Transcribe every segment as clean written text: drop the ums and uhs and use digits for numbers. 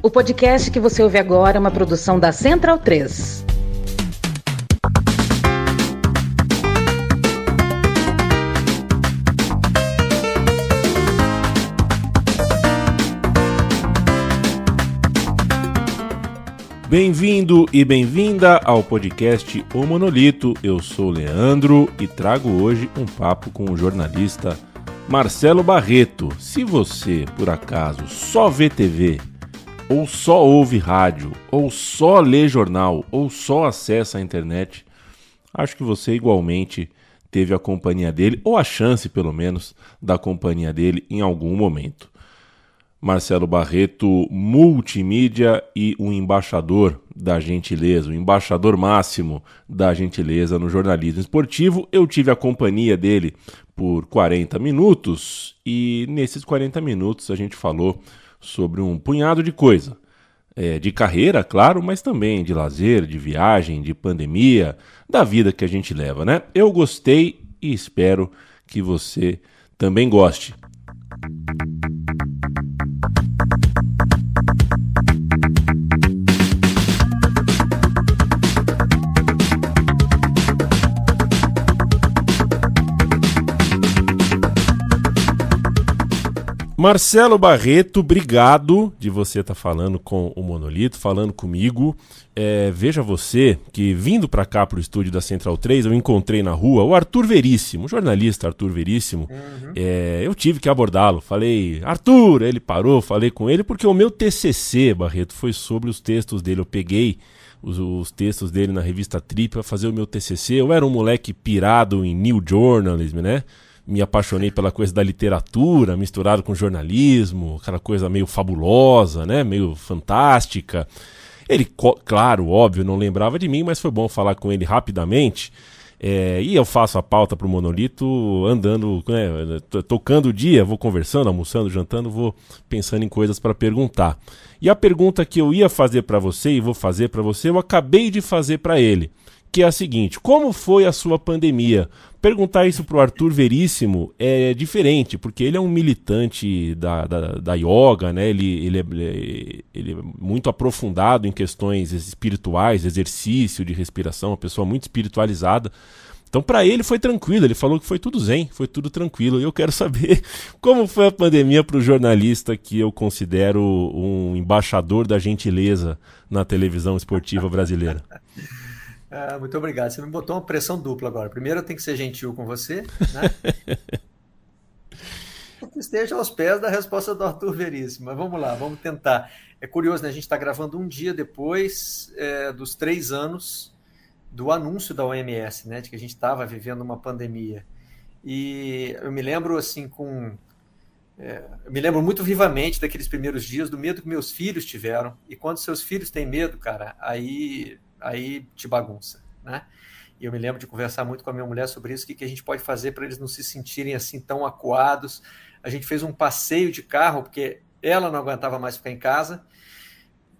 O podcast que você ouve agora é uma produção da Central 3. Bem-vindo e bem-vinda ao podcast O Monolito. Eu sou o Leandro e trago hoje um papo com o jornalista Marcelo Barreto. Se você, por acaso, só vê TV, ou só ouve rádio, ou só lê jornal, ou só acessa a internet, acho que você igualmente teve a companhia dele, ou a chance, pelo menos, da companhia dele em algum momento. Marcelo Barreto, multimídia e um embaixador da gentileza, o embaixador máximo da gentileza no jornalismo esportivo. Eu tive a companhia dele por 40 minutos e nesses 40 minutos a gente falou sobre um punhado de coisa. De carreira, claro, mas também de lazer, de viagem, de pandemia, da vida que a gente leva, né? Eu gostei e espero que você também goste. Marcelo Barreto, obrigado de você estar falando com o Monolito, falando comigo. Veja você que vindo para cá para o estúdio da Central 3, eu encontrei na rua o Arthur Veríssimo, o jornalista Arthur Veríssimo. Eu tive que abordá-lo, falei, Arthur, ele parou, falei com ele, porque o meu TCC, Barreto, foi sobre os textos dele. Eu peguei os textos dele na revista Trip para fazer o meu TCC. Eu era um moleque pirado em New Journalism, né? Me apaixonei pela coisa da literatura, misturado com jornalismo, aquela coisa meio fabulosa, né? Meio fantástica. Ele, claro, óbvio, não lembrava de mim, mas foi bom falar com ele rapidamente. E eu faço a pauta para o Monolito andando, né, tocando o dia, vou conversando, almoçando, jantando, vou pensando em coisas para perguntar. E a pergunta que eu ia fazer para você e vou fazer para você, eu acabei de fazer para ele, que é a seguinte: como foi a sua pandemia? Perguntar isso para o Arthur Veríssimo é diferente, porque ele é um militante da yoga, né? Ele é muito aprofundado em questões espirituais, exercício, de respiração, uma pessoa muito espiritualizada. Então, para ele foi tranquilo, ele falou que foi tudo zen, foi tudo tranquilo. E eu quero saber como foi a pandemia para o jornalista que eu considero um embaixador da gentileza na televisão esportiva brasileira. Muito obrigado. Você me botou uma pressão dupla agora. Primeiro eu tenho que ser gentil com você, né? Que esteja aos pés da resposta do Arthur Veríssimo. Mas vamos lá, vamos tentar. É curioso, né? A gente está gravando um dia depois dos 3 anos do anúncio da OMS, né? De que a gente estava vivendo uma pandemia. E eu me lembro assim eu me lembro muito vivamente daqueles primeiros dias, do medo que meus filhos tiveram. E quando seus filhos têm medo, cara, aí te bagunça, né? E eu me lembro de conversar muito com a minha mulher sobre isso, o que a gente pode fazer para eles não se sentirem assim tão acuados. A gente fez um passeio de carro, porque ela não aguentava mais ficar em casa.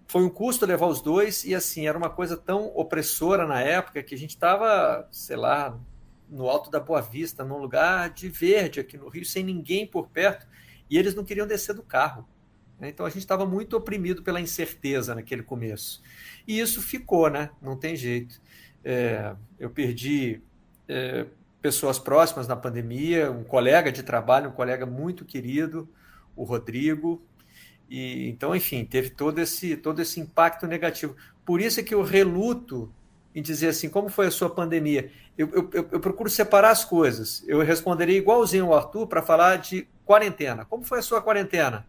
Foi um custo levar os dois, e assim, era uma coisa tão opressora na época que a gente estava, sei lá, no alto da Boa Vista, num lugar de verde aqui no Rio, sem ninguém por perto, e eles não queriam descer do carro. Então a gente estava muito oprimido pela incerteza naquele começo. E isso ficou, né? Não tem jeito. Eu perdi pessoas próximas na pandemia, um colega de trabalho, um colega muito querido, o Rodrigo. E, então, enfim, teve todo esse impacto negativo. Por isso é que eu reluto em dizer assim, como foi a sua pandemia? Eu procuro separar as coisas. Eu responderia igualzinho ao Arthur para falar de quarentena. Como foi a sua quarentena?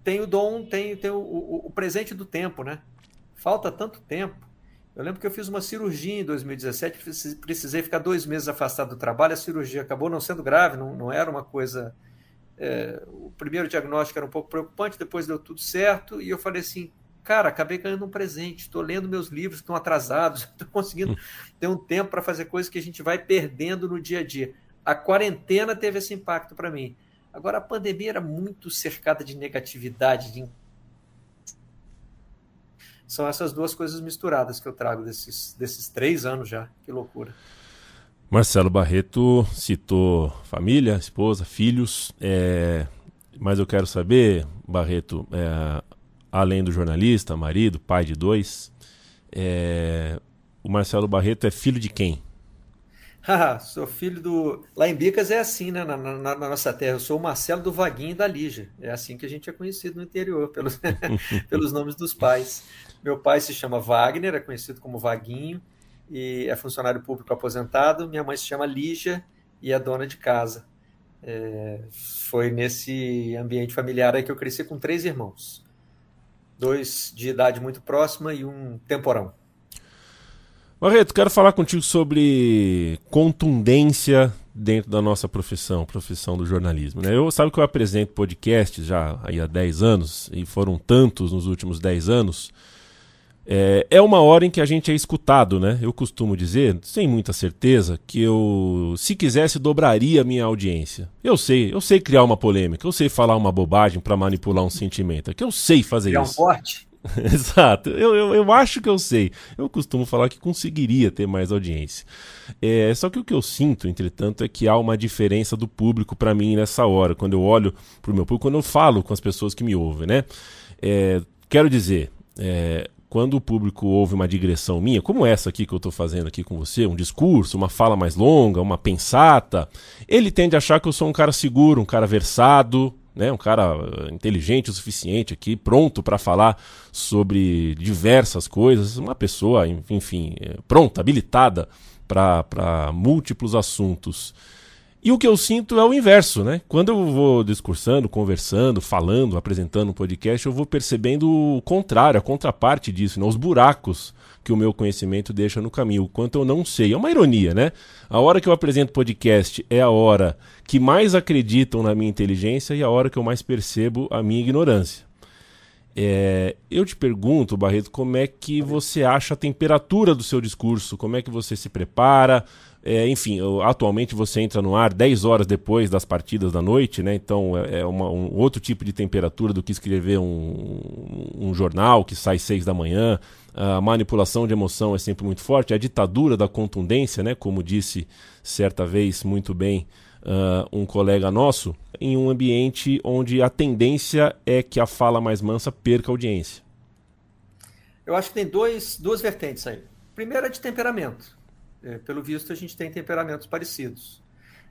Tem o dom, tem o presente do tempo, né? Falta tanto tempo. Eu lembro que eu fiz uma cirurgia em 2017, precisei ficar 2 meses afastado do trabalho, a cirurgia acabou não sendo grave, não era uma coisa... o primeiro diagnóstico era um pouco preocupante, depois deu tudo certo, e eu falei assim, cara, acabei ganhando um presente, estou lendo meus livros que estão atrasados, estou conseguindo ter um tempo para fazer coisas que a gente vai perdendo no dia a dia. A quarentena teve esse impacto para mim. Agora, a pandemia era muito cercada de negatividade. São essas duas coisas misturadas que eu trago desses 3 anos já. Que loucura. Marcelo Barreto citou família, esposa, filhos. Mas eu quero saber, Barreto, além do jornalista, marido, pai de 2, o Marcelo Barreto é filho de quem? Sou filho do. Lá em Bicas é assim, né? Na nossa terra. Eu sou o Marcelo do Vaguinho e da Lígia. É assim que a gente é conhecido no interior, pelos, pelos nomes dos pais. Meu pai se chama Wagner, é conhecido como Vaguinho, e é funcionário público aposentado. Minha mãe se chama Lígia e é dona de casa. Foi nesse ambiente familiar aí que eu cresci com 3 irmãos. 2 de idade muito próxima e um temporão. Barreto, quero falar contigo sobre contundência dentro da nossa profissão do jornalismo, né? Sabe que eu apresento podcasts já aí há 10 anos, e foram tantos nos últimos 10 anos. É uma hora em que a gente é escutado, né? Eu costumo dizer, sem muita certeza, que eu, se quisesse, dobraria a minha audiência. Eu sei criar uma polêmica, eu sei falar uma bobagem para manipular um sentimento, é que eu sei fazer Criar isso. um corte? Exato, eu acho que eu sei. Eu costumo falar que conseguiria ter mais audiência. Só que o que eu sinto, entretanto, é que há uma diferença do público para mim nessa hora, quando eu olho para o meu público, quando eu falo com as pessoas que me ouvem, né? Quero dizer, quando o público ouve uma digressão minha, como essa aqui que eu estou fazendo aqui com você, um discurso, uma fala mais longa, uma pensata, ele tende a achar que eu sou um cara seguro, um cara versado, né, um cara inteligente o suficiente aqui, pronto para falar sobre diversas coisas, uma pessoa, enfim, pronta, habilitada para múltiplos assuntos. E o que eu sinto é o inverso, né? Quando eu vou discursando, conversando, falando, apresentando um podcast, eu vou percebendo o contrário, a contraparte disso, né? Os buracos que o meu conhecimento deixa no caminho, o quanto eu não sei. É uma ironia, né? A hora que eu apresento podcast é a hora que mais acreditam na minha inteligência e a hora que eu mais percebo a minha ignorância. Eu te pergunto, Barreto, como é que você acha a temperatura do seu discurso? Como é que você se prepara? Enfim, atualmente você entra no ar 10 horas depois das partidas da noite, né? Então um outro tipo de temperatura do que escrever um jornal que sai 6 da manhã. A manipulação de emoção é sempre muito forte. A ditadura da contundência, né? Como disse certa vez muito bem um colega nosso, em um ambiente onde a tendência é que a fala mais mansa perca a audiência. Eu acho que tem duas vertentes aí. Primeiro é de temperamento. Pelo visto, a gente tem temperamentos parecidos.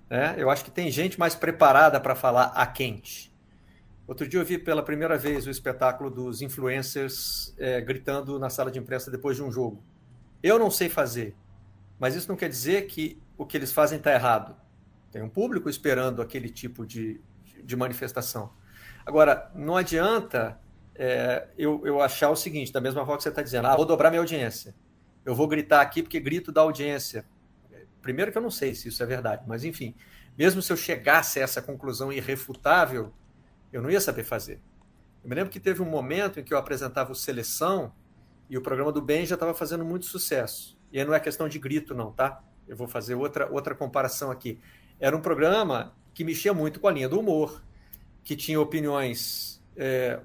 Né? Eu acho que tem gente mais preparada para falar a quente. Outro dia eu vi pela primeira vez o espetáculo dos influencers gritando na sala de imprensa depois de um jogo. Eu não sei fazer, mas isso não quer dizer que o que eles fazem está errado. Tem um público esperando aquele tipo de manifestação. Agora, não adianta eu achar o seguinte, da mesma forma que você está dizendo, vou dobrar minha audiência. Eu vou gritar aqui porque grito da audiência. Primeiro que eu não sei se isso é verdade, mas enfim, mesmo se eu chegasse a essa conclusão irrefutável, eu não ia saber fazer. Eu me lembro que teve um momento em que eu apresentava o Seleção e o programa do Ben já estava fazendo muito sucesso. E aí não é questão de grito não, tá? Eu vou fazer outra comparação aqui. Era um programa que mexia muito com a linha do humor, que tinha opiniões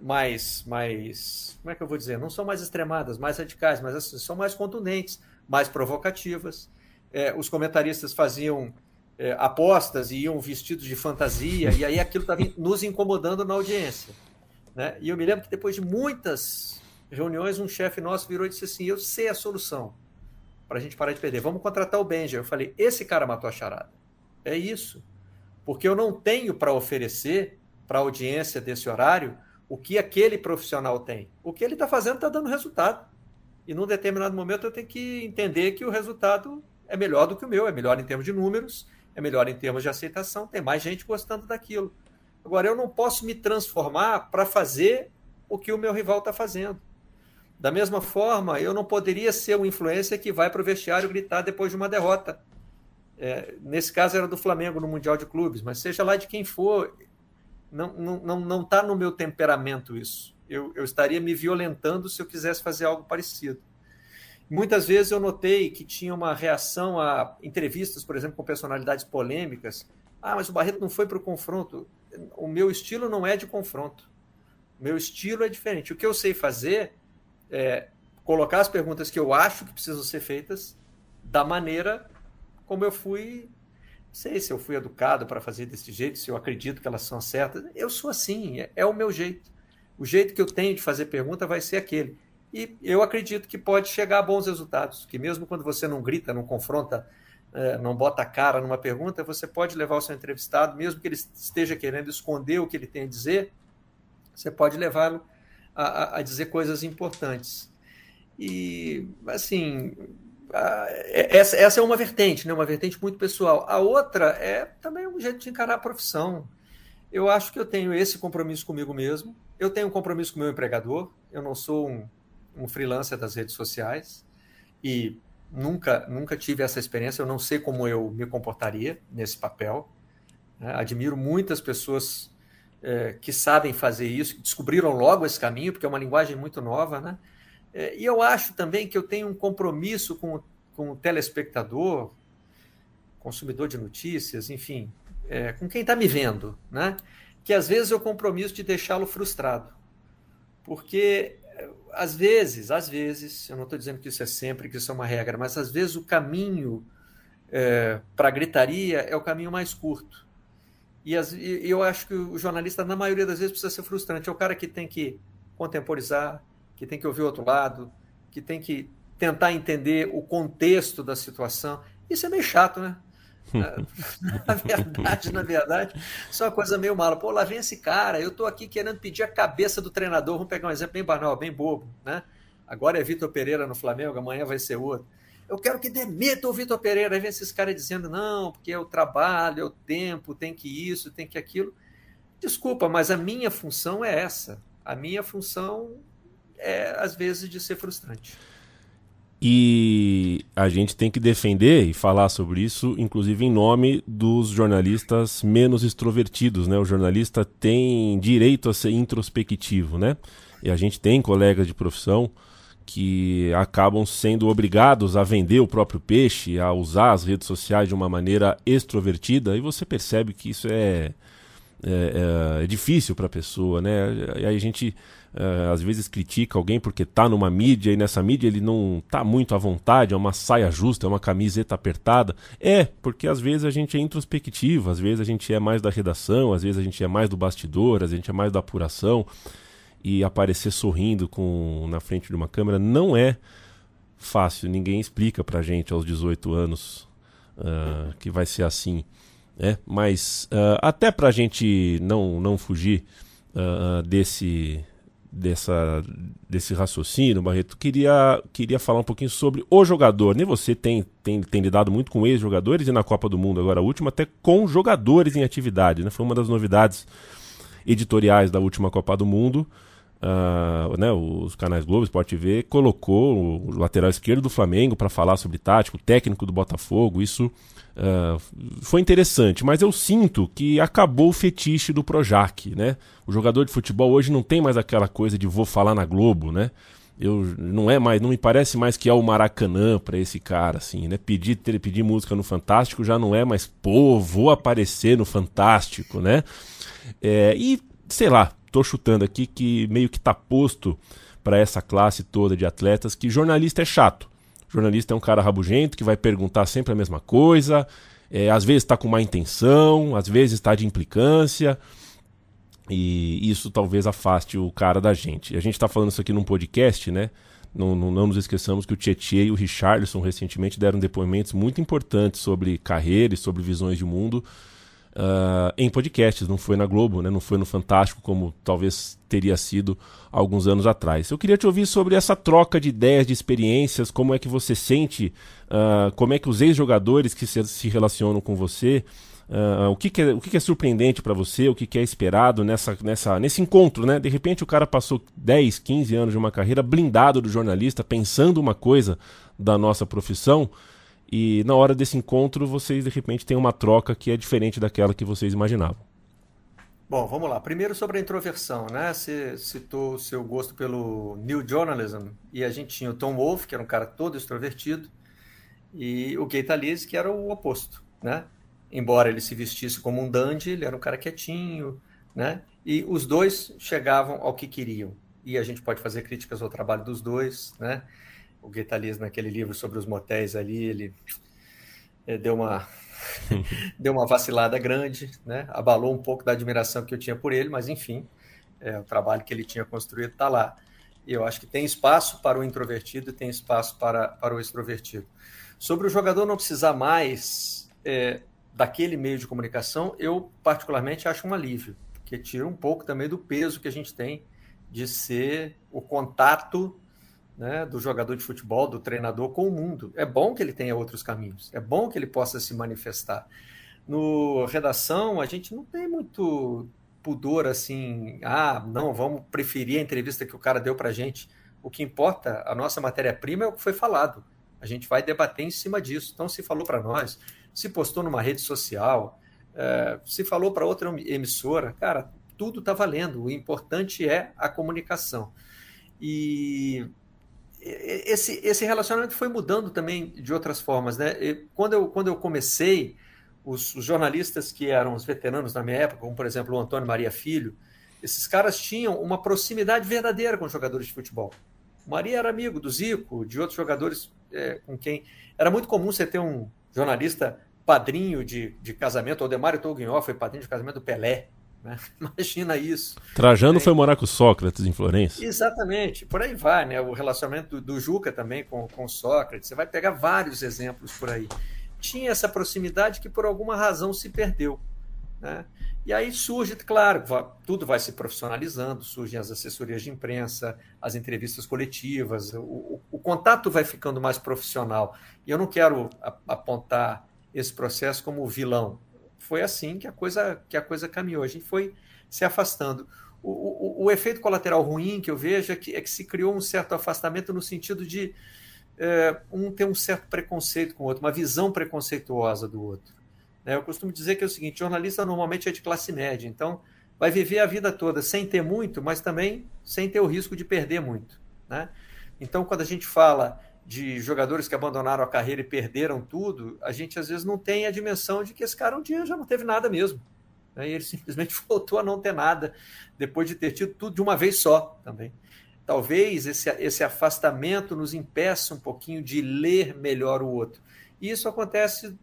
mais, como é que eu vou dizer? Não são mais extremadas, mais radicais, mas assim, são mais contundentes, mais provocativas. Os comentaristas faziam apostas e iam vestidos de fantasia, e aí aquilo estava nos incomodando na audiência. Né? E eu me lembro que depois de muitas reuniões, um chefe nosso virou e disse assim, eu sei a solução para a gente parar de perder, vamos contratar o Benja. Eu falei, esse cara matou a charada. É isso. Porque eu não tenho para oferecer para a audiência desse horário o que aquele profissional tem. O que ele está fazendo está dando resultado. E num determinado momento eu tenho que entender que o resultado é melhor do que o meu, é melhor em termos de números, é melhor em termos de aceitação, tem mais gente gostando daquilo. Agora, eu não posso me transformar para fazer o que o meu rival está fazendo. Da mesma forma, eu não poderia ser um influencer que vai para o vestiário gritar depois de uma derrota. Nesse caso era do Flamengo no Mundial de Clubes, mas seja lá de quem for, não está no meu temperamento isso. Eu estaria me violentando se eu quisesse fazer algo parecido. Muitas vezes eu notei que tinha uma reação a entrevistas, por exemplo, com personalidades polêmicas. Mas o Barreto não foi para o confronto. O meu estilo não é de confronto. O meu estilo é diferente. O que eu sei fazer é colocar as perguntas que eu acho que precisam ser feitas da maneira como eu fui sei se eu fui educado para fazer desse jeito, se eu acredito que elas são certas. Eu sou assim, é o meu jeito. O jeito que eu tenho de fazer pergunta vai ser aquele. E eu acredito que pode chegar a bons resultados, que mesmo quando você não grita, não confronta, não bota a cara numa pergunta, você pode levar o seu entrevistado, mesmo que ele esteja querendo esconder o que ele tem a dizer, você pode levá-lo a dizer coisas importantes. E, assim, essa é uma vertente, né? Uma vertente muito pessoal. A outra é também um jeito de encarar a profissão. Eu acho que eu tenho esse compromisso comigo mesmo, eu tenho um compromisso com o meu empregador, eu não sou um freelancer das redes sociais e nunca tive essa experiência, eu não sei como eu me comportaria nesse papel. Admiro muitas pessoas que sabem fazer isso, que descobriram logo esse caminho, porque é uma linguagem muito nova, né? E eu acho também que eu tenho um compromisso com o telespectador, consumidor de notícias, enfim, com quem está me vendo, né? Que às vezes é o compromisso de deixá-lo frustrado. Porque às vezes, eu não estou dizendo que isso é sempre, que isso é uma regra, mas às vezes o caminho para a gritaria é o caminho mais curto. E eu acho que o jornalista, na maioria das vezes, precisa ser frustrante. É o cara que tem que contemporizar, que tem que ouvir o outro lado, que tem que tentar entender o contexto da situação. Isso é meio chato, né? Na verdade, isso é uma coisa meio mala. Pô, lá vem esse cara, eu estou aqui querendo pedir a cabeça do treinador. Vamos pegar um exemplo bem banal, bem bobo, né? Agora é Vitor Pereira no Flamengo, amanhã vai ser outro. Eu quero que demita o Vitor Pereira. Aí vem esses caras dizendo, não, porque é o trabalho, é o tempo, tem que isso, tem que aquilo. Desculpa, mas a minha função é essa. A minha função é, às vezes, de ser frustrante. E a gente tem que defender e falar sobre isso, inclusive em nome dos jornalistas menos extrovertidos, né? O jornalista tem direito a ser introspectivo, né? E a gente tem colegas de profissão que acabam sendo obrigados a vender o próprio peixe, a usar as redes sociais de uma maneira extrovertida, e você percebe que isso é difícil para a pessoa, né? E aí a gente às vezes critica alguém porque está numa mídia e nessa mídia ele não está muito à vontade, é uma saia justa, é uma camiseta apertada. Porque às vezes a gente é introspectivo, às vezes a gente é mais da redação, às vezes a gente é mais do bastidor, às vezes a gente é mais da apuração, e aparecer sorrindo na frente de uma câmera não é fácil. Ninguém explica pra gente aos 18 anos que vai ser assim. Mas até pra gente não fugir desse raciocínio, Barreto, queria falar um pouquinho sobre o jogador. Nem você tem lidado muito com ex-jogadores, e na Copa do Mundo, agora a última, até com jogadores em atividade, né? Foi uma das novidades editoriais da última Copa do Mundo. Né, os canais Globo, Sport TV, colocou o lateral esquerdo do Flamengo para falar sobre tático, o técnico do Botafogo. Isso foi interessante, mas eu sinto que acabou o fetiche do Projac, né? O jogador de futebol hoje não tem mais aquela coisa de vou falar na Globo, né? Não me parece mais que é o Maracanã para esse cara, assim, né? Pedir música no Fantástico já não é mais, vou aparecer no Fantástico, né? E sei lá, tô chutando aqui que meio que tá posto para essa classe toda de atletas que jornalista é chato. Jornalista é um cara rabugento que vai perguntar sempre a mesma coisa, às vezes está com má intenção, às vezes está de implicância, e isso talvez afaste o cara da gente. A gente está falando isso aqui num podcast, né? Não nos esqueçamos que o Tietê e o Richarlison recentemente deram depoimentos muito importantes sobre carreira e sobre visões de mundo em podcasts, não foi na Globo, né? Não foi no Fantástico como talvez teria sido alguns anos atrás. Eu queria te ouvir sobre essa troca de ideias, de experiências, como é que você sente, como é que os ex-jogadores que se relacionam com você, o que é surpreendente para você, o que é esperado nesse encontro, né? De repente o cara passou 10, 15 anos de uma carreira blindado do jornalista, pensando uma coisa da nossa profissão, e na hora desse encontro vocês de repente têm uma troca que é diferente daquela que vocês imaginavam. Bom, vamos lá. Primeiro sobre a introversão, né? Você citou o seu gosto pelo New Journalism, e a gente tinha o Tom Wolfe, que era um cara todo extrovertido, e o Gay Talese, que era o oposto, né? Embora ele se vestisse como um dandy, ele era um cara quietinho, né? E os dois chegavam ao que queriam. E a gente pode fazer críticas ao trabalho dos dois, né? O Gay Talese, naquele livro sobre os motéis ali, ele deu uma, deu uma vacilada grande, né? Abalou um pouco da admiração que eu tinha por ele, mas enfim, o trabalho que ele tinha construído está lá. E eu acho que tem espaço para o introvertido e tem espaço para o extrovertido. Sobre o jogador não precisar mais daquele meio de comunicação, eu particularmente acho um alívio, porque tira um pouco também do peso que a gente tem de ser o contato, né, do jogador de futebol, do treinador com o mundo. É bom que ele tenha outros caminhos, é bom que ele possa se manifestar. No redação, a gente não tem muito pudor assim, não, vamos preferir a entrevista que o cara deu para a gente. O que importa, a nossa matéria-prima é o que foi falado. A gente vai debater em cima disso. Então, se falou para nós, se postou numa rede social, se falou para outra emissora, cara, tudo está valendo. O importante é a comunicação. E esse relacionamento foi mudando também de outras formas, né? Quando eu comecei, os jornalistas que eram os veteranos na minha época, como por exemplo o Antônio Maria Filho, esses caras tinham uma proximidade verdadeira com os jogadores de futebol. O Maria era amigo do Zico, de outros jogadores com quem... Era muito comum você ter um jornalista padrinho de casamento. O Demário Toguinho foi padrinho de casamento do Pelé. Né? Imagina isso. Trajano foi morar com Sócrates em Florença. Exatamente, por aí vai, né? O relacionamento do Juca também com Sócrates, você vai pegar vários exemplos por aí. Tinha essa proximidade que por alguma razão se perdeu, né? E aí surge, claro, tudo vai se profissionalizando, surgem as assessorias de imprensa, as entrevistas coletivas, o contato vai ficando mais profissional. E eu não quero apontar esse processo como vilão. Foi assim que a coisa caminhou. A gente foi se afastando. O efeito colateral ruim que eu vejo é que se criou um certo afastamento no sentido de um ter um certo preconceito com o outro, uma visão preconceituosa do outro. Eu costumo dizer que é o seguinte: jornalista normalmente é de classe média, então vai viver a vida toda sem ter muito, mas também sem ter o risco de perder muito, né? Então, quando a gente fala de jogadores que abandonaram a carreira e perderam tudo, a gente às vezes não tem a dimensão de que esse cara um dia já não teve nada mesmo, né? E ele simplesmente voltou a não ter nada, depois de ter tido tudo de uma vez só também. Talvez esse afastamento nos impeça um pouquinho de ler melhor o outro. E isso acontece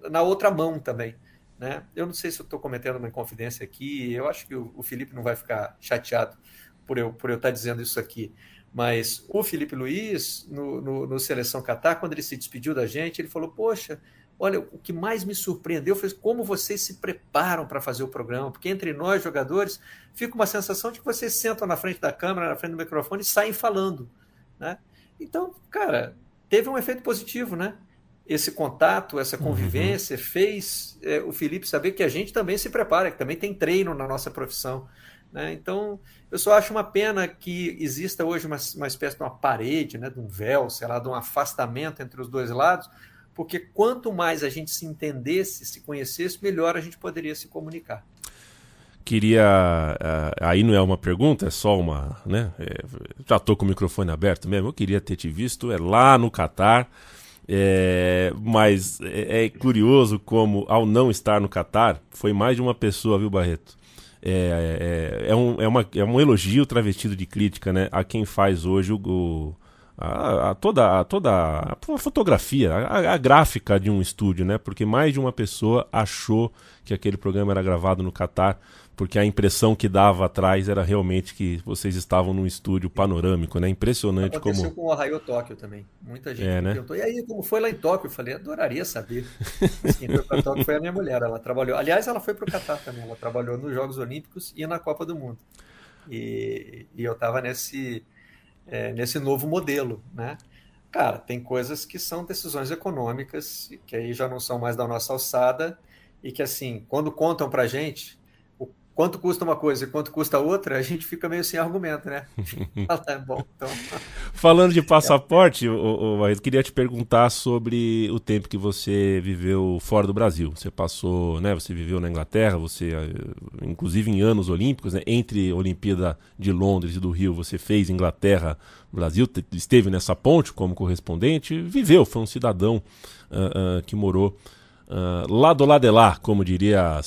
na outra mão também, né? Eu não sei se eu estou cometendo uma inconfidência aqui, eu acho que o Felipe não vai ficar chateado por eu estar dizendo isso aqui. Mas o Felipe Luiz, no Seleção Catar, quando ele se despediu da gente, ele falou: poxa, olha, o que mais me surpreendeu foi como vocês se preparam para fazer o programa, porque entre nós, jogadores, fica uma sensação de que vocês sentam na frente da câmera, na frente do microfone e saem falando, né? Então, cara, teve um efeito positivo, né? Esse contato, essa convivência fez o Felipe saber que a gente também se prepara, que também tem treino na nossa profissão, né? Então, eu só acho uma pena que exista hoje uma espécie de uma parede, né, de um véu, sei lá, de um afastamento entre os dois lados, porque quanto mais a gente se entendesse, se conhecesse, melhor a gente poderia se comunicar. Queria... aí não é uma pergunta, é só uma... né? Já estou com o microfone aberto mesmo, eu queria ter te visto lá no Catar, mas é curioso como, ao não estar no Catar, foi mais de uma pessoa, viu, Barreto? É um elogio travestido de crítica, né, a quem faz hoje toda a fotografia, a gráfica de um estúdio, né? Porque mais de uma pessoa achou que aquele programa era gravado no Catar, porque a impressão que dava atrás era realmente que vocês estavam num estúdio panorâmico, né? Impressionante. Aconteceu com o Ohio Tóquio também. Muita gente me perguntou: e aí, como foi lá em Tóquio? Eu falei: adoraria saber. Quem foi para Tóquio foi a minha mulher, ela trabalhou. Aliás, ela foi para o Catar também, ela trabalhou nos Jogos Olímpicos e na Copa do Mundo. E eu estava nesse novo modelo, né? Cara, tem coisas que são decisões econômicas, que aí já não são mais da nossa alçada, e que, assim, quando contam pra gente quanto custa uma coisa e quanto custa outra, a gente fica meio sem argumento, né? Bom, então... Falando de passaporte, eu queria te perguntar sobre o tempo que você viveu fora do Brasil. Você passou, né? Você viveu na Inglaterra, você, inclusive em anos olímpicos, né? Entre a Olimpíada de Londres e do Rio, você fez Inglaterra, Brasil, esteve nessa ponte como correspondente, viveu, foi um cidadão que morou lado lá de lá, como diria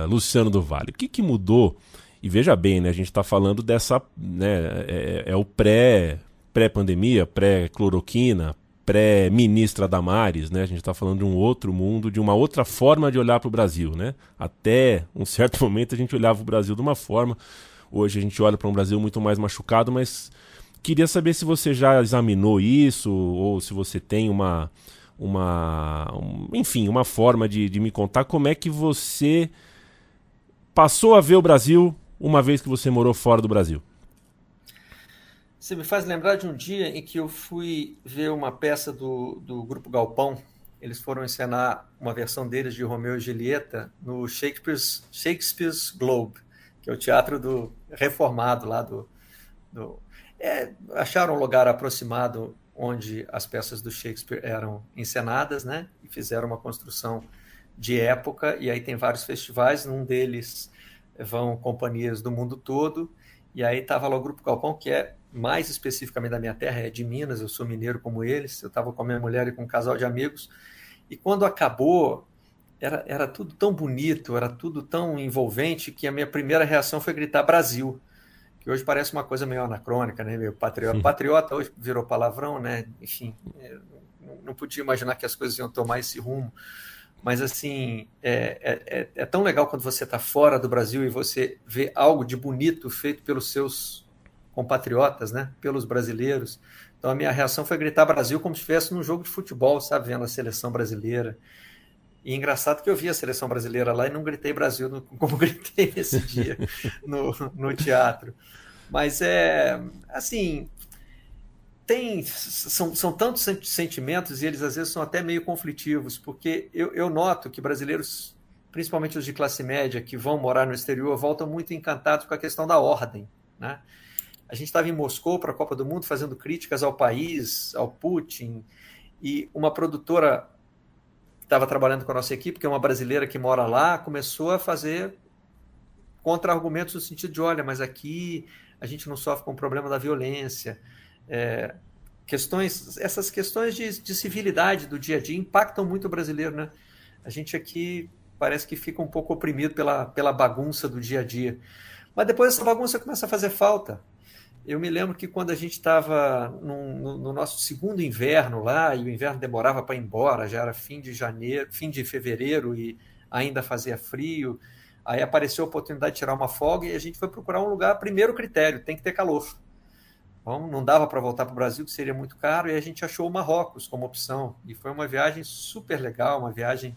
Luciano do Vale. O que mudou? E veja bem, né, a gente está falando dessa, né, o pré-pandemia, pré-cloroquina, pré-ministra Damares, né? A gente está falando de um outro mundo, de uma outra forma de olhar para o Brasil, né? Até um certo momento a gente olhava o Brasil de uma forma, hoje a gente olha para um Brasil muito mais machucado, mas queria saber se você já examinou isso, ou se você tem enfim, uma forma de me contar como é que você passou a ver o Brasil uma vez que você morou fora do Brasil. Você me faz lembrar de um dia em que eu fui ver uma peça do Grupo Galpão. Eles foram encenar uma versão deles de Romeu e Julieta no Shakespeare's Globe, que é o teatro do reformado lá acharam um lugar aproximado onde as peças do Shakespeare eram encenadas, né? E fizeram uma construção de época, e aí tem vários festivais, num deles vão companhias do mundo todo, e aí estava lá o Grupo Galpão, que é mais especificamente da minha terra, é de Minas, eu sou mineiro como eles, eu estava com a minha mulher e com um casal de amigos, e quando acabou, era tudo tão bonito, era tudo tão envolvente, que a minha primeira reação foi gritar Brasil, que hoje parece uma coisa meio anacrônica, né? Meio patriota. Patriota hoje virou palavrão, né? Enfim, não podia imaginar que as coisas iam tomar esse rumo. Mas, assim, é tão legal quando você está fora do Brasil e você vê algo de bonito feito pelos seus compatriotas, né? Pelos brasileiros. Então, a minha reação foi gritar Brasil como se estivesse num jogo de futebol, sabe? Vendo a seleção brasileira. E engraçado que eu vi a seleção brasileira lá e não gritei Brasil como gritei nesse dia no teatro. Mas assim, são tantos sentimentos e eles às vezes são até meio conflitivos, porque eu noto que brasileiros, principalmente os de classe média, que vão morar no exterior, voltam muito encantados com a questão da ordem, né? A gente estava em Moscou para a Copa do Mundo fazendo críticas ao país, ao Putin, e uma produtora estava trabalhando com a nossa equipe, que é uma brasileira que mora lá, começou a fazer contra-argumentos no sentido de, olha, mas aqui a gente não sofre com o problema da violência. Essas questões de civilidade do dia a dia impactam muito o brasileiro, né? A gente aqui parece que fica um pouco oprimido pela bagunça do dia a dia. Mas depois essa bagunça começa a fazer falta. Eu me lembro que quando a gente estava no nosso segundo inverno lá, e o inverno demorava para ir embora, já era fim de fevereiro e ainda fazia frio, aí apareceu a oportunidade de tirar uma folga e a gente foi procurar um lugar, primeiro critério, tem que ter calor. Então, não dava para voltar para o Brasil, que seria muito caro, e a gente achou o Marrocos como opção. E foi uma viagem super legal, uma viagem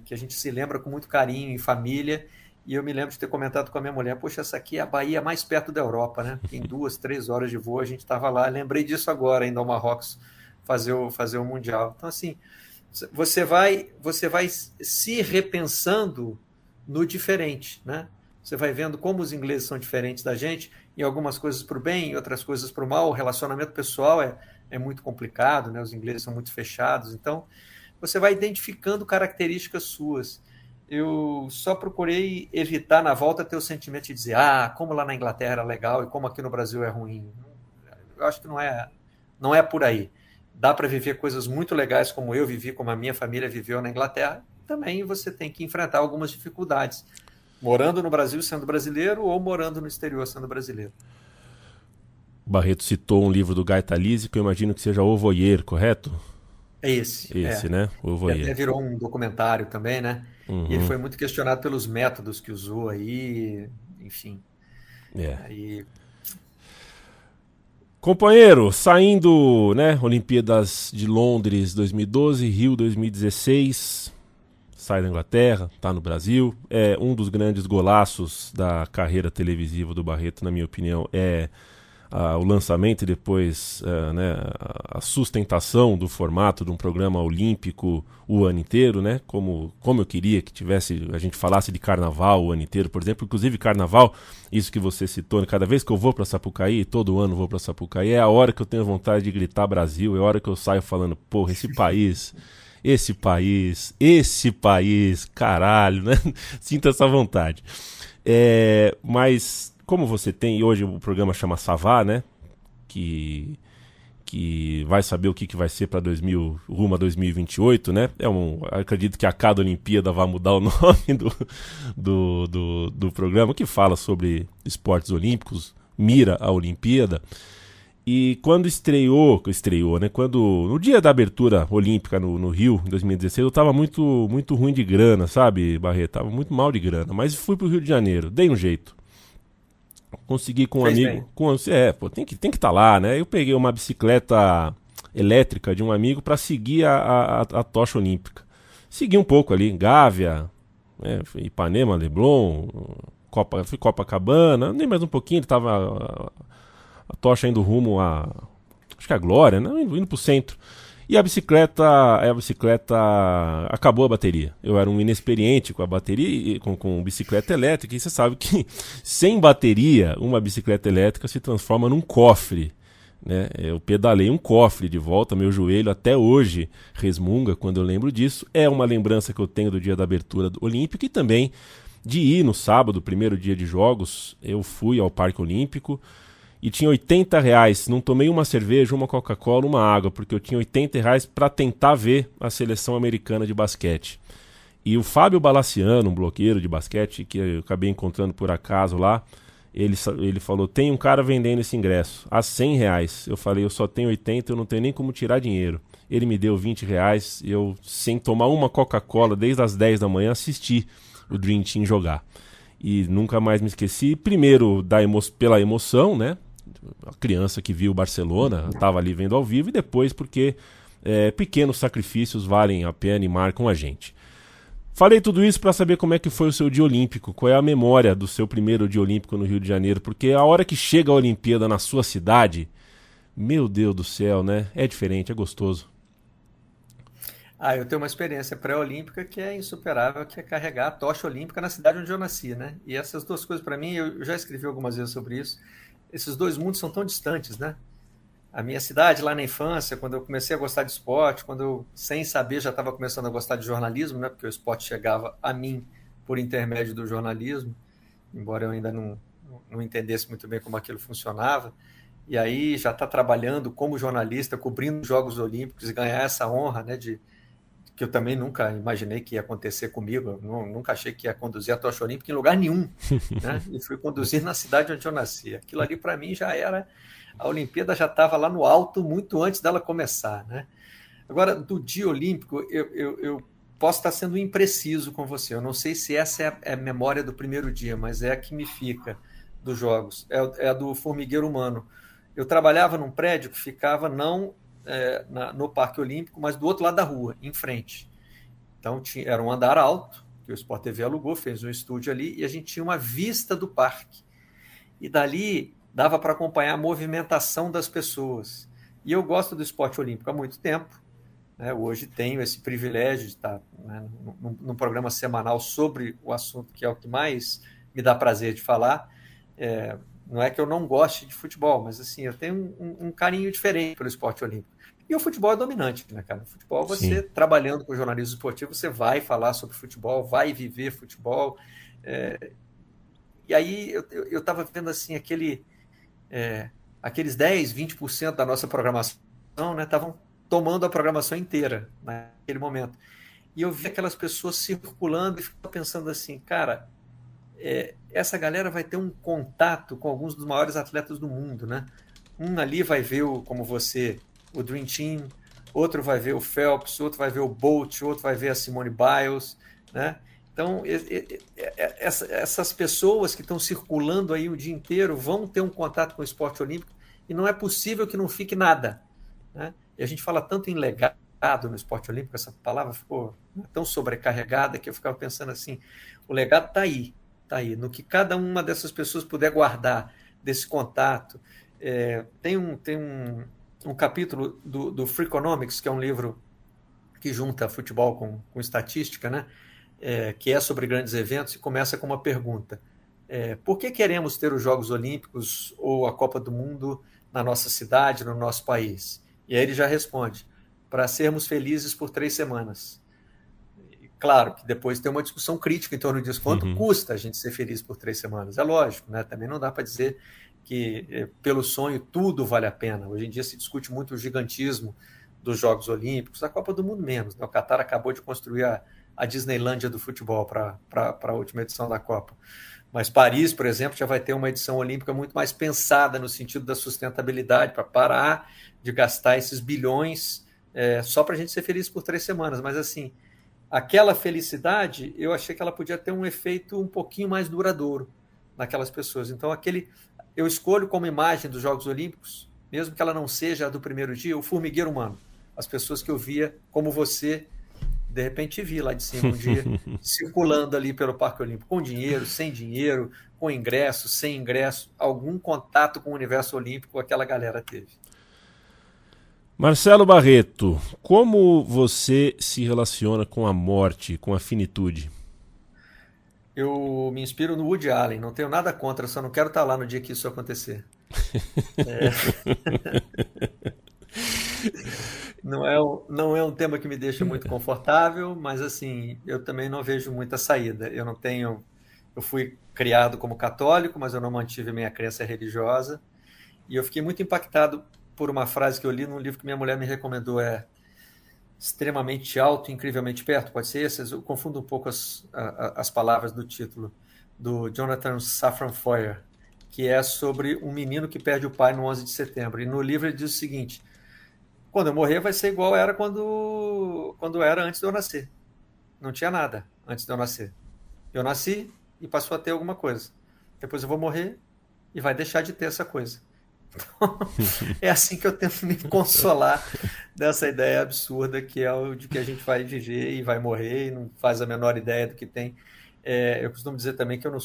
que a gente se lembra com muito carinho, em família. E eu me lembro de ter comentado com a minha mulher, poxa, essa aqui é a Bahia mais perto da Europa, né? Em 2-3 horas de voo a gente estava lá. Lembrei disso agora, ainda ao Marrocos fazer o Mundial. Então, assim, você vai se repensando no diferente, né? Você vai vendo como os ingleses são diferentes da gente, em algumas coisas para o bem, em outras coisas para o mal. O relacionamento pessoal é muito complicado, né? Os ingleses são muito fechados. Então, você vai identificando características suas. Eu só procurei evitar na volta ter o sentimento de dizer como lá na Inglaterra era legal e como aqui no Brasil é ruim. Eu acho que não é por aí. Dá para viver coisas muito legais como eu vivi, como a minha família viveu na Inglaterra. Também você tem que enfrentar algumas dificuldades, morando no Brasil sendo brasileiro ou morando no exterior sendo brasileiro. Barreto citou um livro do Guy Talese, que eu imagino que seja O Voyeur, correto? É esse, né? O Voyeur. Até virou um documentário também, né? Uhum. E ele foi muito questionado pelos métodos que usou aí, enfim. Aí... Companheiro, saindo, né? Olimpíadas de Londres 2012, Rio 2016, sai da Inglaterra, tá no Brasil. É um dos grandes golaços da carreira televisiva do Barreto, na minha opinião, o lançamento e depois a sustentação do formato de um programa olímpico o ano inteiro, né? Como eu queria que a gente falasse de carnaval o ano inteiro, por exemplo. Inclusive carnaval, isso que você citou, cada vez que eu vou para Sapucaí, todo ano vou para Sapucaí, é a hora que eu tenho vontade de gritar Brasil, é a hora que eu saio falando, porra, esse país, caralho, né? Sinta essa vontade. Mas como você tem, hoje o programa chama Savá, né? Que vai saber o que vai ser para rumo a 2028, né? Acredito que a cada Olimpíada vai mudar o nome do programa, que fala sobre esportes olímpicos, mira a Olimpíada. E quando estreou, né? No dia da abertura olímpica no Rio, em 2016, eu tava muito, muito ruim de grana, sabe, Barreto? Tava muito mal de grana, mas fui pro Rio de Janeiro, dei um jeito. Consegui com um Fez amigo. bem. Tem que estar lá, né? Eu peguei uma bicicleta elétrica de um amigo para seguir a tocha olímpica. Segui um pouco ali, Gávea, né? Ipanema, Leblon, fui Copacabana, nem mais um pouquinho, ele tava a tocha indo rumo acho que a Glória, né? Indo pro centro. E a bicicleta acabou a bateria. Eu era um inexperiente com a bateria, com bicicleta elétrica, e você sabe que sem bateria, uma bicicleta elétrica se transforma num cofre, né? Eu pedalei um cofre de volta, meu joelho até hoje resmunga quando eu lembro disso. É uma lembrança que eu tenho do dia da abertura olímpica e também de ir no sábado, primeiro dia de jogos, eu fui ao Parque Olímpico, e tinha R$ 80, não tomei uma cerveja, uma Coca-Cola, uma água, porque eu tinha R$ 80 para tentar ver a seleção americana de basquete. E o Fábio Balaciano, um bloqueiro de basquete, que eu acabei encontrando por acaso lá, ele falou, tem um cara vendendo esse ingresso a R$ 100. Eu falei, eu só tenho 80, eu não tenho nem como tirar dinheiro. Ele me deu R$ 20, eu, sem tomar uma Coca-Cola, desde as 10 da manhã, assisti o Dream Team jogar. E nunca mais me esqueci, primeiro pela emoção, né? A criança que viu o Barcelona estava ali vendo ao vivo, e depois porque pequenos sacrifícios valem a pena e marcam a gente. Falei tudo isso para saber como é que foi o seu dia olímpico, qual é a memória do seu primeiro dia olímpico no Rio de Janeiro, porque a hora que chega a Olimpíada na sua cidade, meu Deus do céu, né? É diferente, é gostoso. Eu tenho uma experiência pré-olímpica que é insuperável, que é carregar a tocha olímpica na cidade onde eu nasci, né? E essas duas coisas, para mim, eu já escrevi algumas vezes sobre isso, esses dois mundos são tão distantes, né? A minha cidade, lá na infância, quando eu comecei a gostar de esporte, quando eu, sem saber, já estava começando a gostar de jornalismo, né? Porque o esporte chegava a mim por intermédio do jornalismo, embora eu ainda não entendesse muito bem como aquilo funcionava. E aí já está trabalhando como jornalista, cobrindo os Jogos Olímpicos e ganhar essa honra, né? Que eu também nunca imaginei que ia acontecer comigo, nunca achei que ia conduzir a tocha olímpica em lugar nenhum, né? E fui conduzir na cidade onde eu nasci. Aquilo ali para mim já era, a Olimpíada já estava lá no alto muito antes dela começar, né? Agora, do dia olímpico, eu posso estar sendo impreciso com você, eu não sei se essa é a memória do primeiro dia, mas é a que me fica dos Jogos, é a do formigueiro humano. Eu trabalhava num prédio que ficava no Parque Olímpico, mas do outro lado da rua, em frente. Então era um andar alto, que o Sport TV alugou, fez um estúdio ali, e a gente tinha uma vista do parque. E dali dava para acompanhar a movimentação das pessoas. E eu gosto do esporte olímpico há muito tempo, né? Hoje tenho esse privilégio de estar, né, num programa semanal sobre o assunto que é o que mais me dá prazer de falar. Não é que eu não goste de futebol, mas assim, eu tenho um carinho diferente pelo esporte olímpico. E o futebol é dominante, né, cara? O futebol, você Sim. trabalhando com jornalismo esportivo, você vai falar sobre futebol, vai viver futebol. E aí eu estava vendo assim, aqueles 10, 20% da nossa programação, né, estavam tomando a programação inteira naquele momento. E eu vi aquelas pessoas circulando e ficava pensando assim, cara, essa galera vai ter um contato com alguns dos maiores atletas do mundo, né? Um ali vai ver, como você, o Dream Team, outro vai ver o Phelps, outro vai ver o Bolt, outro vai ver a Simone Biles, né? Então, essas pessoas que estão circulando aí o dia inteiro vão ter um contato com o esporte olímpico e não é possível que não fique nada, né? E a gente fala tanto em legado no esporte olímpico, essa palavra ficou tão sobrecarregada que eu ficava pensando assim, o legado está aí, no que cada uma dessas pessoas puder guardar desse contato. Tem um capítulo do Freakonomics, que é um livro que junta futebol com estatística, né? Que é sobre grandes eventos, e começa com uma pergunta. Por que queremos ter os Jogos Olímpicos ou a Copa do Mundo na nossa cidade, no nosso país? E aí ele já responde, para sermos felizes por 3 semanas. Claro que depois tem uma discussão crítica em torno disso. Quanto custa a gente ser feliz por 3 semanas? É lógico, né? Também não dá para dizer que pelo sonho tudo vale a pena. Hoje em dia se discute muito o gigantismo dos Jogos Olímpicos, a Copa do Mundo menos, né? O Qatar acabou de construir a Disneylândia do futebol para a última edição da Copa. Mas Paris, por exemplo, já vai ter uma edição olímpica muito mais pensada no sentido da sustentabilidade, para parar de gastar esses bilhões só para a gente ser feliz por 3 semanas. Mas, assim, aquela felicidade, eu achei que ela podia ter um efeito um pouquinho mais duradouro naquelas pessoas. Então, eu escolho como imagem dos Jogos Olímpicos, mesmo que ela não seja a do primeiro dia, o formigueiro humano. As pessoas que eu via, como você, de repente vi lá de cima um dia, circulando ali pelo Parque Olímpico, com dinheiro, sem dinheiro, com ingresso, sem ingresso, algum contato com o universo olímpico aquela galera teve. Marcelo Barreto, como você se relaciona com a morte, com a finitude? Eu me inspiro no Woody Allen, não tenho nada contra, só não quero estar lá no dia que isso acontecer. Não é um tema que me deixa muito confortável, mas assim, eu também não vejo muita saída. Eu fui criado como católico, mas eu não mantive minha crença religiosa, e eu fiquei muito impactado por uma frase que eu li num livro que minha mulher me recomendou, extremamente alto, incrivelmente perto, pode ser esse? Eu confundo um pouco as palavras do título, do Jonathan Safran Foer, que é sobre um menino que perde o pai no 11 de setembro. E no livro ele diz o seguinte: quando eu morrer vai ser igual era quando era antes de eu nascer. Não tinha nada antes de eu nascer. Eu nasci e passou a ter alguma coisa. Depois eu vou morrer e vai deixar de ter essa coisa. Então, é assim que eu tento me consolar dessa ideia absurda que é o de que a gente vai viver e vai morrer e não faz a menor ideia do que tem. Eu costumo dizer também que eu não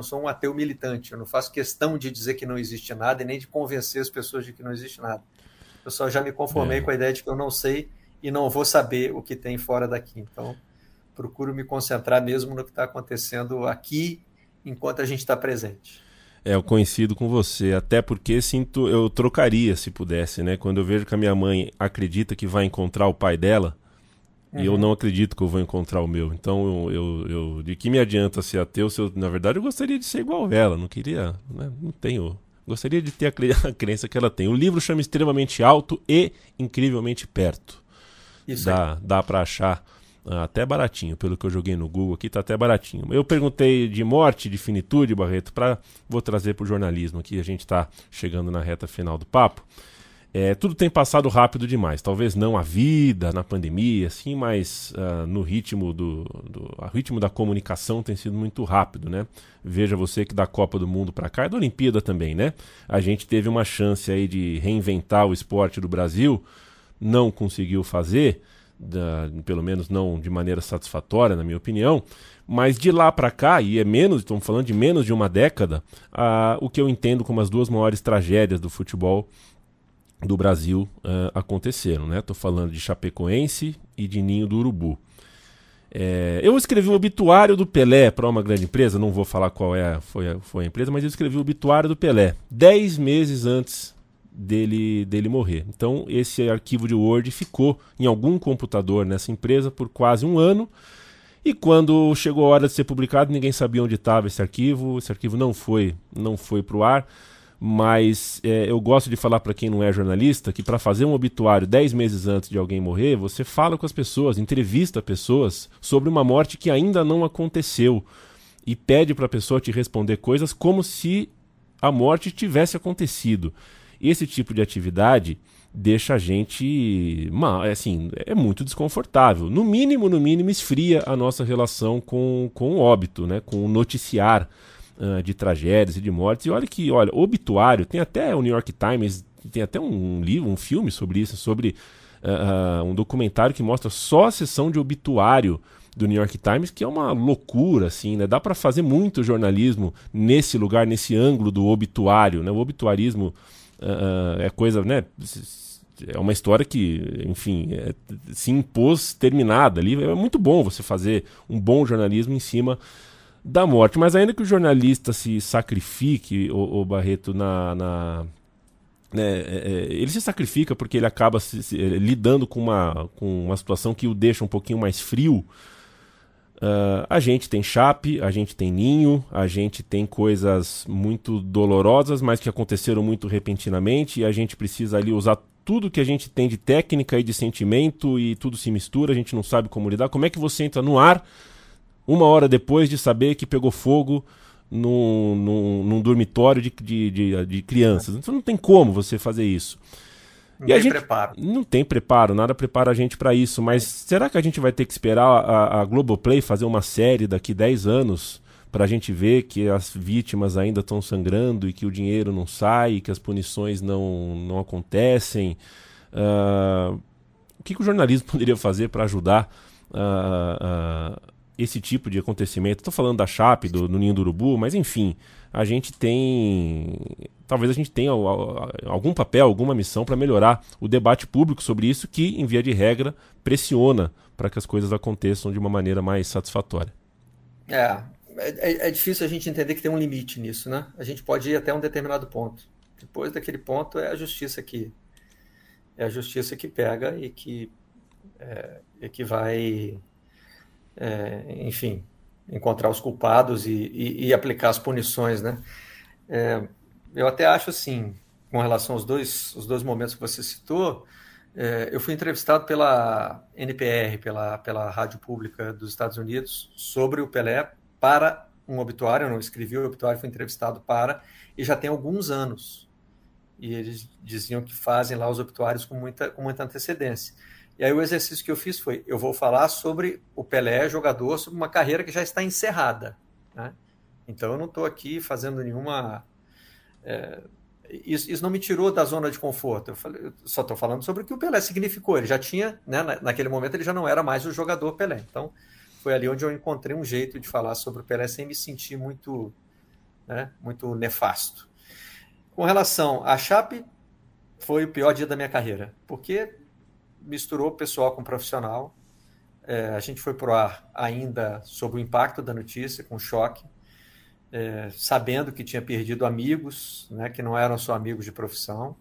sou um ateu militante, eu não faço questão de dizer que não existe nada e nem de convencer as pessoas de que não existe nada. Eu só já me conformei com a ideia de que eu não sei e não vou saber o que tem fora daqui. Então, procuro me concentrar mesmo no que está acontecendo aqui enquanto a gente está presente. Eu coincido com você, até porque eu trocaria se pudesse, né? Quando eu vejo que a minha mãe acredita que vai encontrar o pai dela, e eu não acredito que eu vou encontrar o meu. Então, de que me adianta ser ateu se na verdade, eu gostaria de ser igual a ela, não queria, né? Não tenho... Gostaria de ter a crença que ela tem. O livro chama Extremamente Alto e Incrivelmente Perto. Isso dá para achar até baratinho, pelo que eu joguei no Google aqui, tá até baratinho. Eu perguntei de morte, de finitude, Barreto, vou trazer para o jornalismo aqui, a gente está chegando na reta final do papo. Tudo tem passado rápido demais, talvez não a vida, na pandemia, assim, mas no ritmo o ritmo da comunicação tem sido muito rápido, né? Veja você que da Copa do Mundo para cá, e da Olimpíada também, né? A gente teve uma chance aí de reinventar o esporte do Brasil, não conseguiu fazer, pelo menos não de maneira satisfatória, na minha opinião, mas de lá para cá, e estamos falando de menos de uma década, o que eu entendo como as 2 maiores tragédias do futebol do Brasil aconteceram, né? Estou falando de Chapecoense e de Ninho do Urubu. Eu escrevi o obituário do Pelé para uma grande empresa, não vou falar qual foi a empresa, mas eu escrevi o obituário do Pelé 10 meses antes dele morrer. Então esse arquivo de Word ficou em algum computador nessa empresa por quase 1 ano, e quando chegou a hora de ser publicado ninguém sabia onde estava esse arquivo não foi para o ar, mas eu gosto de falar para quem não é jornalista que para fazer um obituário 10 meses antes de alguém morrer, você fala com as pessoas, entrevista pessoas sobre uma morte que ainda não aconteceu e pede para a pessoa te responder coisas como se a morte tivesse acontecido. Esse tipo de atividade deixa a gente, assim, é muito desconfortável. No mínimo, esfria a nossa relação com o óbito, né? Com o noticiar de tragédias e de mortes. E olha, obituário, tem até o New York Times, tem até um livro, um filme sobre isso, sobre um documentário que mostra só a sessão de obituário do New York Times, que é uma loucura, assim, né? Dá para fazer muito jornalismo nesse lugar, nesse ângulo do obituário, né? O obituarismo é coisa, né? É uma história que, enfim, se impôs terminada ali. É muito bom você fazer um bom jornalismo em cima da morte, mas ainda que o jornalista se sacrifique, o Barreto, ele se sacrifica porque ele acaba lidando com uma situação que o deixa um pouquinho mais frio. A gente tem Chape, a gente tem Ninho, a gente tem coisas muito dolorosas, mas que aconteceram muito repentinamente, e a gente precisa ali usar tudo que a gente tem de técnica e de sentimento, e tudo se mistura, a gente não sabe como lidar. Como é que você entra no ar 1 hora depois de saber que pegou fogo num dormitório de crianças. Então não tem como você fazer isso. Não tem preparo. Não tem preparo, nada prepara a gente para isso. Mas será que a gente vai ter que esperar a Globoplay fazer uma série daqui 10 anos para a gente ver que as vítimas ainda estão sangrando e que o dinheiro não sai, que as punições não acontecem? O que o jornalismo poderia fazer para ajudar esse tipo de acontecimento? Estou falando da Chape, do Ninho do Urubu, mas enfim, a gente tem... Talvez a gente tenha algum papel, alguma missão para melhorar o debate público sobre isso, que, em via de regra, para que as coisas aconteçam de uma maneira mais satisfatória. É difícil a gente entender que tem um limite nisso, né? A gente pode ir até um determinado ponto. Depois daquele ponto é a justiça que pega e que vai, enfim, encontrar os culpados e aplicar as punições, né? Eu até acho assim, com relação aos dois momentos que você citou, eu fui entrevistado pela NPR, pela Rádio Pública dos Estados Unidos, sobre o Pelé para um obituário. Eu não escrevi o obituário, fui entrevistado e já tem alguns anos. E eles diziam que fazem lá os obituários com muita antecedência. E aí o exercício que eu fiz foi, eu vou falar sobre o Pelé, jogador, sobre uma carreira que já está encerrada, né? Então eu não estou aqui fazendo nenhuma... Isso não me tirou da zona de conforto. Eu só estou falando sobre o que o Pelé significou. Ele já tinha, né, naquele momento, ele já não era mais o jogador Pelé. Então foi ali onde eu encontrei um jeito de falar sobre o Pelé sem me sentir muito nefasto. Com relação à Chape, foi o pior dia da minha carreira, porque misturou pessoal com profissional. A gente foi pro ar ainda sob o impacto da notícia, com choque, sabendo que tinha perdido amigos, né, que não eram só amigos de profissão.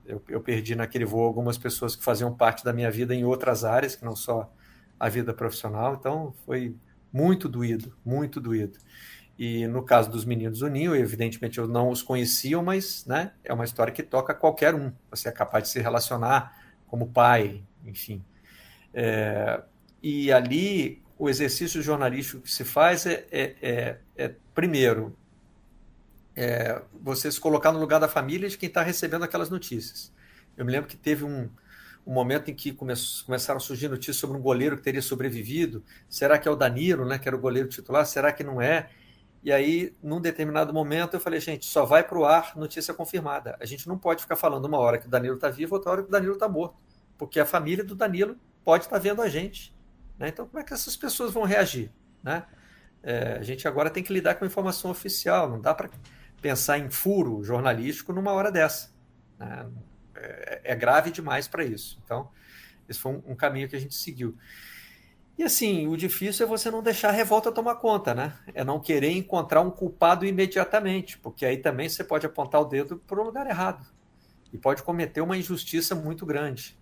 Eu perdi naquele voo algumas pessoas que faziam parte da minha vida em outras áreas, que não só a vida profissional. Então foi muito doído, muito doído. E no caso dos meninos do Ninho, evidentemente eu não os conhecia, mas, né, é uma história que toca qualquer um. Você é capaz de se relacionar como pai, enfim. E ali o exercício jornalístico que se faz primeiro, você se colocar no lugar da família de quem está recebendo aquelas notícias. Eu me lembro que teve um momento em que começaram a surgir notícias sobre um goleiro que teria sobrevivido. Será que é o Danilo, né, que era o goleiro titular? Será que não é? E aí, num determinado momento, eu falei, gente, só vai para o ar notícia confirmada. A gente não pode ficar falando uma hora que o Danilo está vivo, outra hora que o Danilo está morto. Porque a família do Danilo pode estar vendo a gente, né? Então, como é que essas pessoas vão reagir, né? A gente agora tem que lidar com a informação oficial. Não dá para pensar em furo jornalístico numa hora dessa, né? É grave demais para isso. Então, esse foi um caminho que a gente seguiu. E assim, o difícil é você não deixar a revolta tomar conta, né? É não querer encontrar um culpado imediatamente, porque aí também você pode apontar o dedo para o lugar errado e pode cometer uma injustiça muito grande.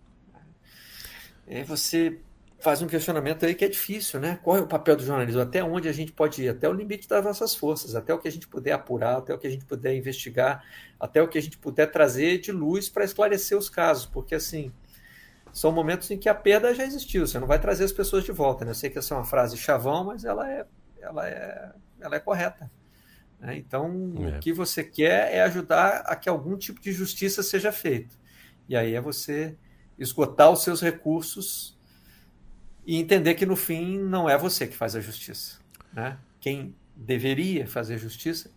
E aí você faz um questionamento aí que é difícil, né? Qual é o papel do jornalismo? Até onde a gente pode ir? Até o limite das nossas forças, até o que a gente puder apurar, até o que a gente puder investigar, até o que a gente puder trazer de luz para esclarecer os casos, porque assim... São momentos em que a perda já existiu, você não vai trazer as pessoas de volta, né? Eu sei que essa é uma frase chavão, mas ela é correta, né? Então, o que você quer é ajudar a que algum tipo de justiça seja feito. E aí é você esgotar os seus recursos e entender que, no fim, não é você que faz a justiça, né? Quem deveria fazer justiça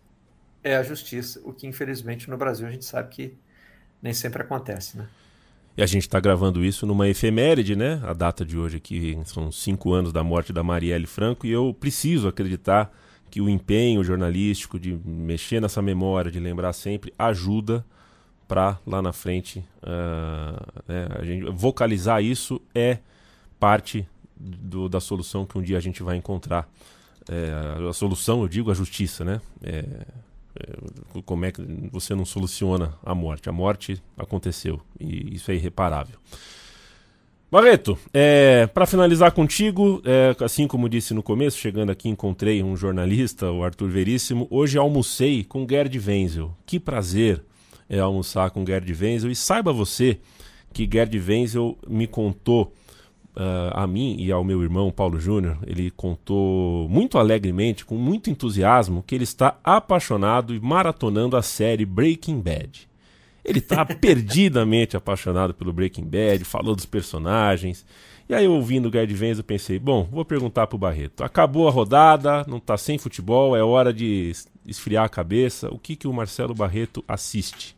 é a justiça, o que, infelizmente, no Brasil a gente sabe que nem sempre acontece, né? E a gente está gravando isso numa efeméride, né? A data de hoje aqui são 5 anos da morte da Marielle Franco, e eu preciso acreditar que o empenho jornalístico de mexer nessa memória, de lembrar sempre, ajuda para lá na frente, a gente vocalizar isso é parte da solução que um dia a gente vai encontrar. A solução, eu digo, a justiça, né? Como é que você não soluciona a morte? A morte aconteceu e isso é irreparável. Barreto, para finalizar contigo, assim como disse no começo, chegando aqui encontrei um jornalista, o Arthur Veríssimo. Hoje almocei com Gerd Wenzel. Que prazer é almoçar com Gerd Wenzel. E saiba você que Gerd Wenzel me contou a mim e ao meu irmão Paulo Júnior, ele contou muito alegremente, com muito entusiasmo, que ele está apaixonado e maratonando a série Breaking Bad. Ele está perdidamente apaixonado pelo Breaking Bad, falou dos personagens. E aí, ouvindo o Gerd Wenzel, eu pensei, bom, vou perguntar pro Barreto. Acabou a rodada, não tá sem futebol, é hora de esfriar a cabeça. O que o Marcelo Barreto assiste?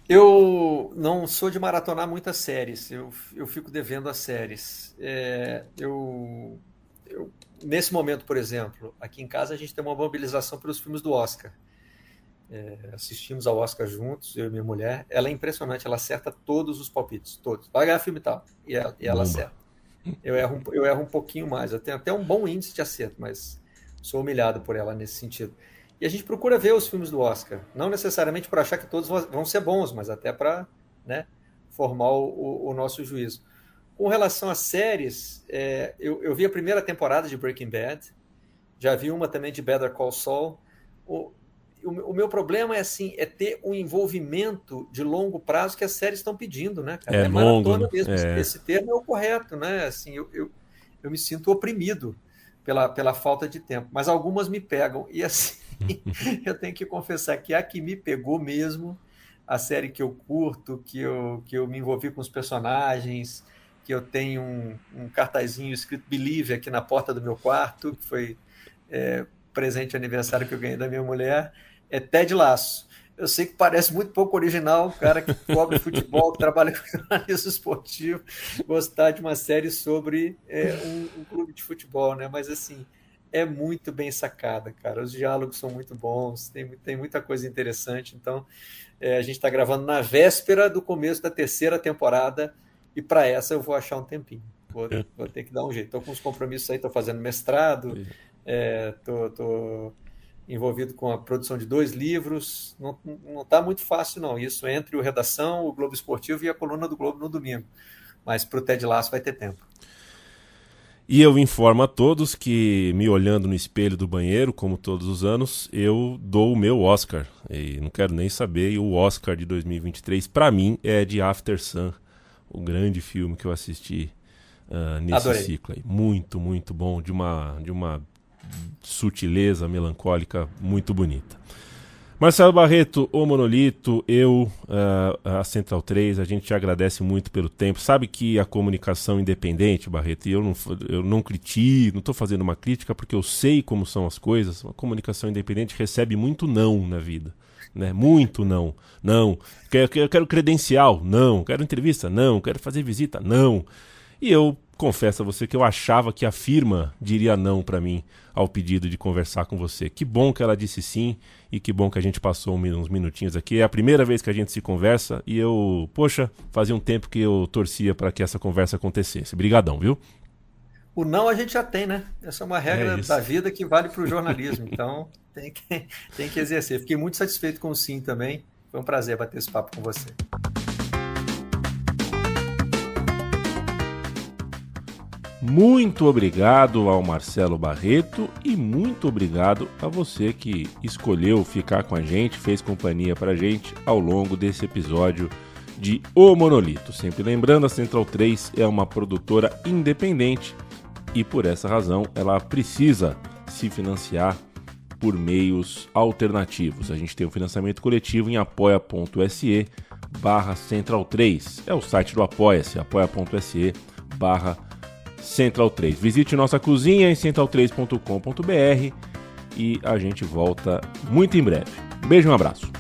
Eu não sou de maratonar muitas séries, eu fico devendo as séries. Nesse momento, por exemplo, aqui em casa a gente tem uma mobilização pelos filmes do Oscar. Assistimos ao Oscar juntos, eu e minha mulher. Ela é impressionante, ela acerta todos os palpites, todos. Vai ganhar filme e tal, e ela acerta. Eu erro um pouquinho mais, eu tenho até um bom índice de acerto, mas sou humilhado por ela nesse sentido. E a gente procura ver os filmes do Oscar, não necessariamente para achar que todos vão ser bons, mas até para, né, formar o nosso juízo. Com relação às séries, eu vi a primeira temporada de Breaking Bad, já vi uma também de Better Call Saul. O meu problema é ter um envolvimento de longo prazo que as séries estão pedindo, né, cara? É longo, né? Mesmo. Esse termo é o correto, né? Assim, eu me sinto oprimido pela falta de tempo, mas algumas me pegam, e assim, eu tenho que confessar que a que me pegou mesmo, a série que eu curto, que eu me envolvi com os personagens, que eu tenho um cartazinho escrito Believe aqui na porta do meu quarto, que foi presente de aniversário que eu ganhei da minha mulher, é Ted Lasso. Eu sei que parece muito pouco original, um cara que cobre futebol, que trabalha com jornalismo esportivo, gostar de uma série sobre um clube de futebol, né? Mas assim, é muito bem sacada, cara. Os diálogos são muito bons, tem muita coisa interessante. Então, a gente está gravando na véspera do começo da terceira temporada, e para essa eu vou achar um tempinho. Vou ter que dar um jeito. Estou com uns compromissos aí, estou fazendo mestrado, estou envolvido com a produção de 2 livros. Não está muito fácil, não. Isso entre o Redação, o Globo Esportivo e a coluna do Globo no domingo. Mas para o Ted Lasso vai ter tempo. E eu informo a todos que, me olhando no espelho do banheiro, como todos os anos, eu dou o meu Oscar. E não quero nem saber. E o Oscar de 2023, para mim, é de After Sun, o grande filme que eu assisti nesse Adorei. ciclo aí. Muito, muito bom, de uma sutileza melancólica muito bonita. Marcelo Barreto, o Monolito, a Central 3, a gente te agradece muito pelo tempo. Sabe que a comunicação independente, Barreto, e eu não critico, não estou fazendo uma crítica porque eu sei como são as coisas, a comunicação independente recebe muito não na vida. Né? Muito não. Não. Eu quero credencial? Não. Quero entrevista? Não. Quero fazer visita? Não. E eu confesso a você que eu achava que a firma diria não para mim ao pedido de conversar com você. Que bom que ela disse sim e que bom que a gente passou uns minutinhos aqui. É a primeira vez que a gente se conversa e fazia um tempo que eu torcia para que essa conversa acontecesse. Brigadão, viu? O não a gente já tem, né? Essa é uma regra da vida que vale para o jornalismo. Então, tem que exercer. Fiquei muito satisfeito com o sim também. Foi um prazer bater esse papo com você. Muito obrigado ao Marcelo Barreto e muito obrigado a você que escolheu ficar com a gente, fez companhia pra gente ao longo desse episódio de O Monolito. Sempre lembrando, a Central 3 é uma produtora independente e por essa razão ela precisa se financiar por meios alternativos. A gente tem um financiamento coletivo em apoia.se/Central3. É o site do Apoia-se, apoia.se/Central 3. Visite nossa cozinha em central3.com.br e a gente volta muito em breve. Beijo e um abraço.